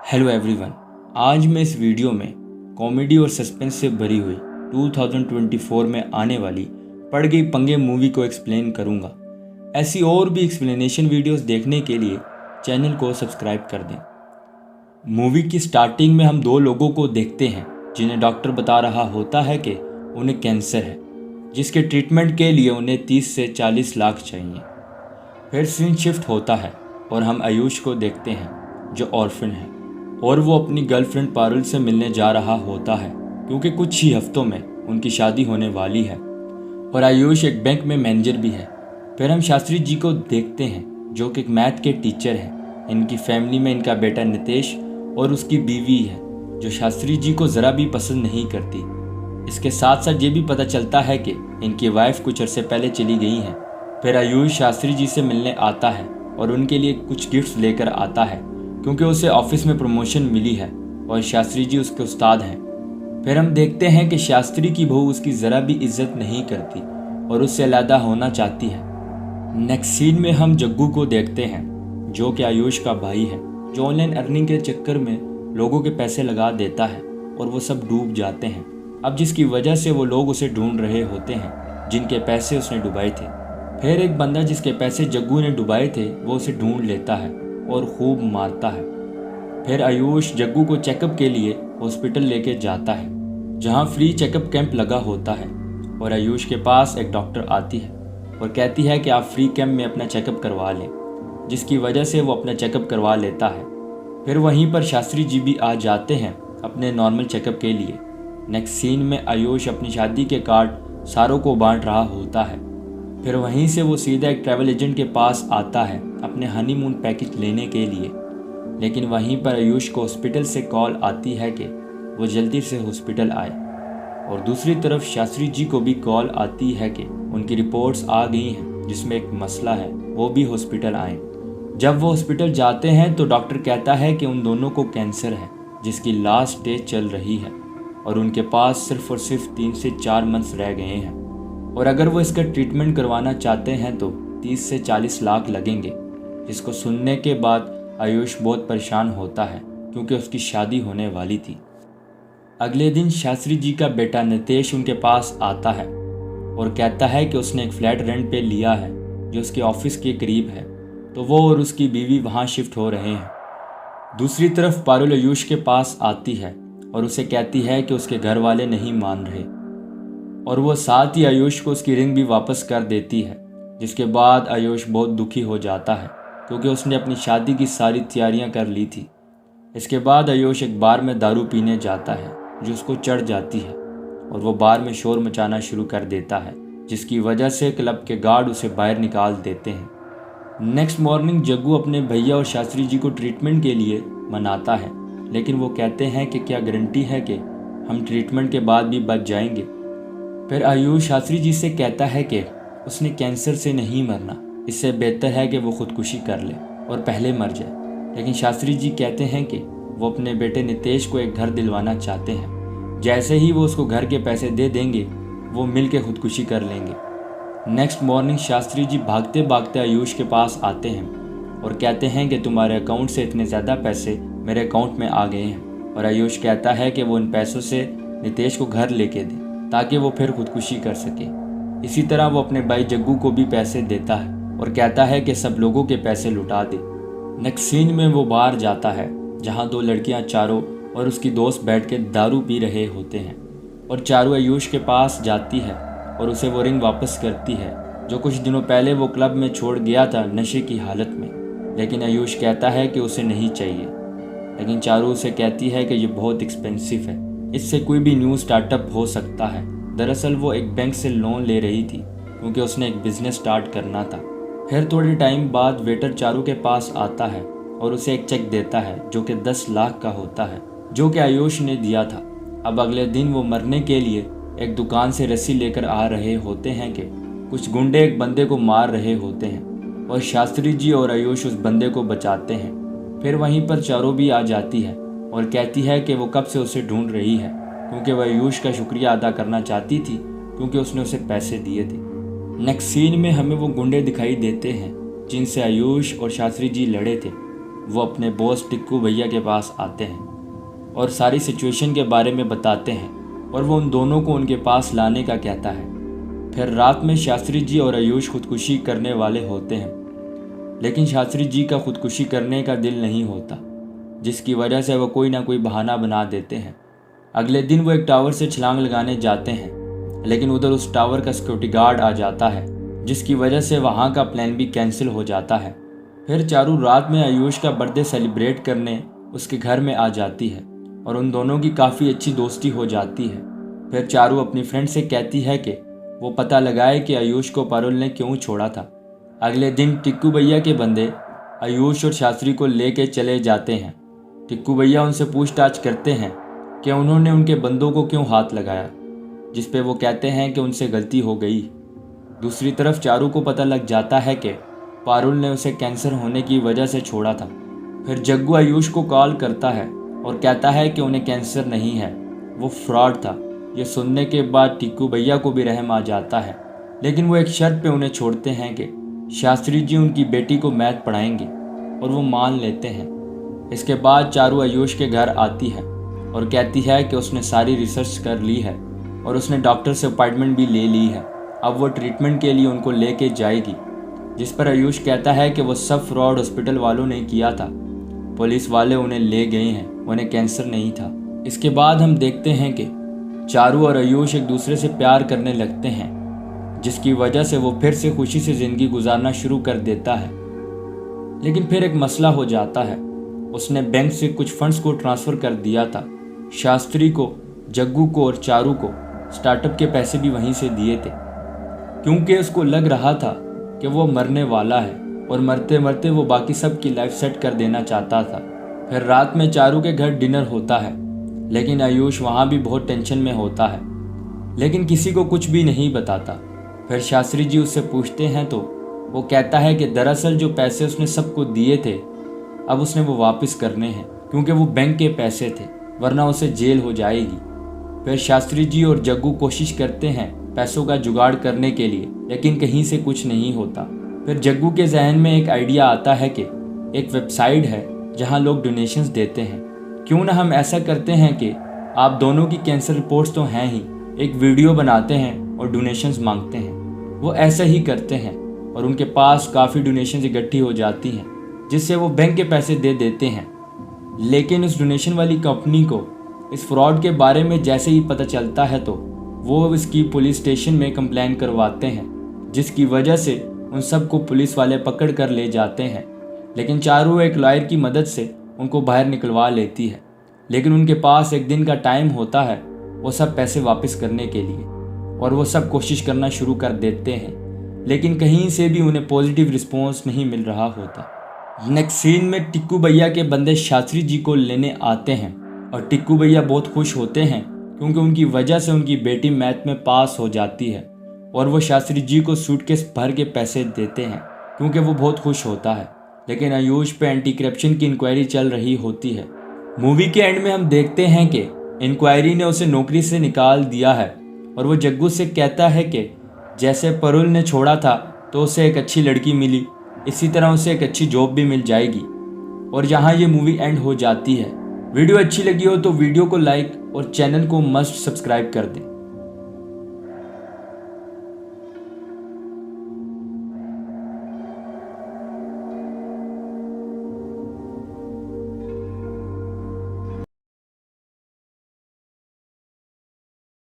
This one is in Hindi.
Hello everyone. आज मैं इस वीडियो में कॉमेडी और सस्पेंस से भरी हुई 2024 में आने वाली पड़ गई पंगे मूवी को एक्सप्लेन करूंगा। ऐसी और भी एक्सप्लेनेशन वीडियोस देखने के लिए चैनल को सब्सक्राइब कर दें। मूवी की स्टार्टिंग में हम दो लोगों को देखते हैं जिन्हें डॉक्टर बता रहा होता है कि उन्हें कैंसर है, जिसके ट्रीटमेंट के लिए उन्हें 30 से 40 लाख चाहिए। फिर सीन शिफ्ट होता है और हम आयुष को देखते हैं जो ऑर्फन है और वो अपनी गर्लफ्रेंड पारुल से मिलने जा रहा होता है क्योंकि कुछ ही हफ्तों में उनकी शादी होने वाली है और आयुष एक बैंक में मैनेजर भी है। फिर हम शास्त्री जी को देखते हैं जो कि एक मैथ के टीचर हैं। इनकी फैमिली में इनका बेटा नितेश और उसकी बीवी है जो शास्त्री जी को ज़रा भी पसंद नहीं करती। इसके साथ साथ ये भी पता चलता है कि इनकी वाइफ कुछ अरसे पहले चली गई हैं। फिर आयुष शास्त्री जी से मिलने आता है और उनके लिए कुछ गिफ्ट्स लेकर आता है क्योंकि उसे ऑफिस में प्रमोशन मिली है और शास्त्री जी उसके उस्ताद हैं। फिर हम देखते हैं कि शास्त्री की बहू उसकी ज़रा भी इज्जत नहीं करती और उससे अलहदा होना चाहती है। नेक्स्ट सीन में हम जग्गू को देखते हैं जो कि आयुष का भाई है, जो ऑनलाइन अर्निंग के चक्कर में लोगों के पैसे लगा देता है और वो सब डूब जाते हैं। अब जिसकी वजह से वो लोग उसे ढूंढ रहे होते हैं जिनके पैसे उसने डुबाए थे। फिर एक बंदा जिसके पैसे जग्गू ने डुबाए थे वो उसे ढूंढ लेता है और खूब मारता है। फिर आयुष जग्गू को चेकअप के लिए हॉस्पिटल लेके जाता है जहां फ्री चेकअप कैंप लगा होता है और आयुष के पास एक डॉक्टर आती है और कहती है कि आप फ्री कैंप में अपना चेकअप करवा लें, जिसकी वजह से वो अपना चेकअप करवा लेता है। फिर वहीं पर शास्त्री जी भी आ जाते हैं अपने नॉर्मल चेकअप के लिए। नेक्स्ट सीन में आयुष अपनी शादी के कार्ड सारों को बांट रहा होता है। फिर वहीं से वो सीधा एक ट्रैवल एजेंट के पास आता है अपने हनीमून पैकेज लेने के लिए, लेकिन वहीं पर आयुष को हॉस्पिटल से कॉल आती है कि वो जल्दी से हॉस्पिटल आए और दूसरी तरफ शास्त्री जी को भी कॉल आती है कि उनकी रिपोर्ट्स आ गई हैं जिसमें एक मसला है, वो भी हॉस्पिटल आए। जब वो हॉस्पिटल जाते हैं तो डॉक्टर कहता है कि उन दोनों को कैंसर है जिसकी लास्ट स्टेज चल रही है और उनके पास सिर्फ और सिर्फ 3 से 4 मंथ्स रह गए हैं और अगर वो इसका ट्रीटमेंट करवाना चाहते हैं तो 30 से 40 लाख लगेंगे। जिसको सुनने के बाद आयुष बहुत परेशान होता है क्योंकि उसकी शादी होने वाली थी। अगले दिन शास्त्री जी का बेटा नितेश उनके पास आता है और कहता है कि उसने एक फ्लैट रेंट पे लिया है जो उसके ऑफिस के करीब है, तो वो और उसकी बीवी वहाँ शिफ्ट हो रहे हैं। दूसरी तरफ पारुल आयुष के पास आती है और उसे कहती है कि उसके घर वाले नहीं मान रहे और वो साथ ही आयुष को उसकी रिंग भी वापस कर देती है। जिसके बाद आयुष बहुत दुखी हो जाता है क्योंकि उसने अपनी शादी की सारी तैयारियां कर ली थी। इसके बाद आयुष एक बार में दारू पीने जाता है जो उसको चढ़ जाती है और वो बार में शोर मचाना शुरू कर देता है, जिसकी वजह से क्लब के गार्ड उसे बाहर निकाल देते हैं। नेक्स्ट मॉर्निंग जग्गू अपने भैया और शास्त्री जी को ट्रीटमेंट के लिए मनाता है, लेकिन वो कहते हैं कि क्या गारंटी है कि हम ट्रीटमेंट के बाद भी बच जाएंगे। फिर आयुष शास्त्री जी से कहता है कि उसने कैंसर से नहीं मरना, इससे बेहतर है कि वो खुदकुशी कर ले और पहले मर जाए। लेकिन शास्त्री जी कहते हैं कि वो अपने बेटे नितेश को एक घर दिलवाना चाहते हैं, जैसे ही वो उसको घर के पैसे दे देंगे वो मिल के खुदकुशी कर लेंगे। नेक्स्ट मॉर्निंग शास्त्री जी भागते भागते आयुष के पास आते हैं और कहते हैं कि तुम्हारे अकाउंट से इतने ज़्यादा पैसे मेरे अकाउंट में आ गए हैं और आयुष कहता है कि वो इन पैसों से नितेश को घर लेके दे ताकि वो फिर खुदकुशी कर सके। इसी तरह वो अपने भाई जग्गू को भी पैसे देता है और कहता है कि सब लोगों के पैसे लुटा दे। नेक्स्ट सीन में वो बाहर जाता है जहां 2 लड़कियां चारों और उसकी दोस्त बैठ के दारू पी रहे होते हैं और चारों आयुष के पास जाती है और उसे वो रिंग वापस करती है जो कुछ दिनों पहले वो क्लब में छोड़ गया था नशे की हालत में। लेकिन आयुष कहता है कि उसे नहीं चाहिए, लेकिन चारू उसे कहती है कि ये बहुत एक्सपेंसिव है, इससे कोई भी न्यू स्टार्टअप हो सकता है। दरअसल वो एक बैंक से लोन ले रही थी क्योंकि उसने एक बिजनेस स्टार्ट करना था। फिर थोड़े टाइम बाद वेटर चारू के पास आता है और उसे एक चेक देता है जो कि 10 लाख का होता है जो कि आयुष ने दिया था। अब अगले दिन वो मरने के लिए एक दुकान से रस्सी लेकर आ रहे होते हैं कि कुछ गुंडे एक बंदे को मार रहे होते हैं और शास्त्री जी और आयुष उस बंदे को बचाते हैं। फिर वहीं पर चारू भी आ जाती है और कहती है कि वो कब से उसे ढूंढ रही है क्योंकि वह आयुष का शुक्रिया अदा करना चाहती थी क्योंकि उसने उसे पैसे दिए थे। नेक्स्ट सीन में हमें वो गुंडे दिखाई देते हैं जिनसे आयुष और शास्त्री जी लड़े थे। वो अपने बॉस टिक्कू भैया के पास आते हैं और सारी सिचुएशन के बारे में बताते हैं और वो उन दोनों को उनके पास लाने का कहता है। फिर रात में शास्त्री जी और आयुष खुदकुशी करने वाले होते हैं, लेकिन शास्त्री जी का खुदकुशी करने का दिल नहीं होता, जिसकी वजह से वो कोई ना कोई बहाना बना देते हैं। अगले दिन वो एक टावर से छलांग लगाने जाते हैं, लेकिन उधर उस टावर का सिक्योरिटी गार्ड आ जाता है, जिसकी वजह से वहाँ का प्लान भी कैंसिल हो जाता है। फिर चारू रात में आयुष का बर्थडे सेलिब्रेट करने उसके घर में आ जाती है और उन दोनों की काफ़ी अच्छी दोस्ती हो जाती है। फिर चारू अपनी फ्रेंड से कहती है कि वो पता लगाए कि आयुष को पारुल ने क्यों छोड़ा था। अगले दिन टिक्कू भैया के बंदे आयुष और शास्त्री को लेके चले जाते हैं। टिक्कू भैया उनसे पूछताछ करते हैं कि उन्होंने उनके बंदों को क्यों हाथ लगाया, जिस पे वो कहते हैं कि उनसे गलती हो गई। दूसरी तरफ चारू को पता लग जाता है कि पारुल ने उसे कैंसर होने की वजह से छोड़ा था। फिर जग्गू आयुष को कॉल करता है और कहता है कि उन्हें कैंसर नहीं है, वो फ्रॉड था। ये सुनने के बाद टिक्कू भैया को भी रहम आ जाता है, लेकिन वो एक शर्त पे उन्हें छोड़ते हैं कि शास्त्री जी उनकी बेटी को मैथ पढ़ाएंगे और वो मान लेते हैं। इसके बाद चारू आयुष के घर आती है और कहती है कि उसने सारी रिसर्च कर ली है और उसने डॉक्टर से अपॉइंटमेंट भी ले ली है। अब वो ट्रीटमेंट के लिए उनको लेके जाएगी, जिस पर आयुष कहता है कि वो सब फ्रॉड हॉस्पिटल वालों ने किया था, पुलिस वाले उन्हें ले गए हैं, उन्हें कैंसर नहीं था। इसके बाद हम देखते हैं कि चारू और आयुष एक दूसरे से प्यार करने लगते हैं, जिसकी वजह से वो फिर से खुशी से ज़िंदगी गुजारना शुरू कर देता है। लेकिन फिर एक मसला हो जाता है। उसने बैंक से कुछ फंड्स को ट्रांसफ़र कर दिया था। शास्त्री को, जग्गू को और चारू को स्टार्टअप के पैसे भी वहीं से दिए थे, क्योंकि उसको लग रहा था कि वो मरने वाला है और मरते मरते वो बाकी सब की लाइफ सेट कर देना चाहता था। फिर रात में चारू के घर डिनर होता है, लेकिन आयुष वहाँ भी बहुत टेंशन में होता है, लेकिन किसी को कुछ भी नहीं बताता। फिर शास्त्री जी उससे पूछते हैं तो वो कहता है कि दरअसल जो पैसे उसने सबको दिए थे अब उसने वो वापस करने हैं, क्योंकि वो बैंक के पैसे थे, वरना उसे जेल हो जाएगी। फिर शास्त्री जी और जग्गू कोशिश करते हैं पैसों का जुगाड़ करने के लिए, लेकिन कहीं से कुछ नहीं होता। फिर जग्गू के जहन में एक आइडिया आता है कि एक वेबसाइट है जहां लोग डोनेशंस देते हैं, क्यों ना हम ऐसा करते हैं कि आप दोनों की कैंसर रिपोर्ट्स तो हैं ही, एक वीडियो बनाते हैं और डोनेशंस मांगते हैं। वो ऐसा ही करते हैं और उनके पास काफ़ी डोनेशंस इकट्ठी हो जाती हैं, जिससे वो बैंक के पैसे दे देते हैं। लेकिन उस डोनेशन वाली कंपनी को इस फ्रॉड के बारे में जैसे ही पता चलता है तो वो इसकी पुलिस स्टेशन में कंप्लेन करवाते हैं, जिसकी वजह से उन सबको पुलिस वाले पकड़ कर ले जाते हैं। लेकिन चारू एक लॉयर की मदद से उनको बाहर निकलवा लेती है, लेकिन उनके पास एक दिन का टाइम होता है वो सब पैसे वापस करने के लिए, और वो सब कोशिश करना शुरू कर देते हैं, लेकिन कहीं से भी उन्हें पॉजिटिव रिस्पॉन्स नहीं मिल रहा होता। नेक्स्ट सीन में टिक्कू भैया के बंदे शास्त्री जी को लेने आते हैं और टिक्कू भैया बहुत खुश होते हैं, क्योंकि उनकी वजह से उनकी बेटी मैथ में पास हो जाती है, और वो शास्त्री जी को सूटकेस भर के पैसे देते हैं, क्योंकि वो बहुत खुश होता है। लेकिन आयुष पे एंटी करप्शन की इंक्वायरी चल रही होती है। मूवी के एंड में हम देखते हैं कि इंक्वायरी ने उसे नौकरी से निकाल दिया है, और वो जग्गू से कहता है कि जैसे पारुल ने छोड़ा था तो उसे एक अच्छी लड़की मिली, इसी तरह उसे एक अच्छी जॉब भी मिल जाएगी। और यहाँ ये मूवी एंड हो जाती है। वीडियो अच्छी लगी हो तो वीडियो को लाइक और चैनल को मस्ट सब्सक्राइब कर दें।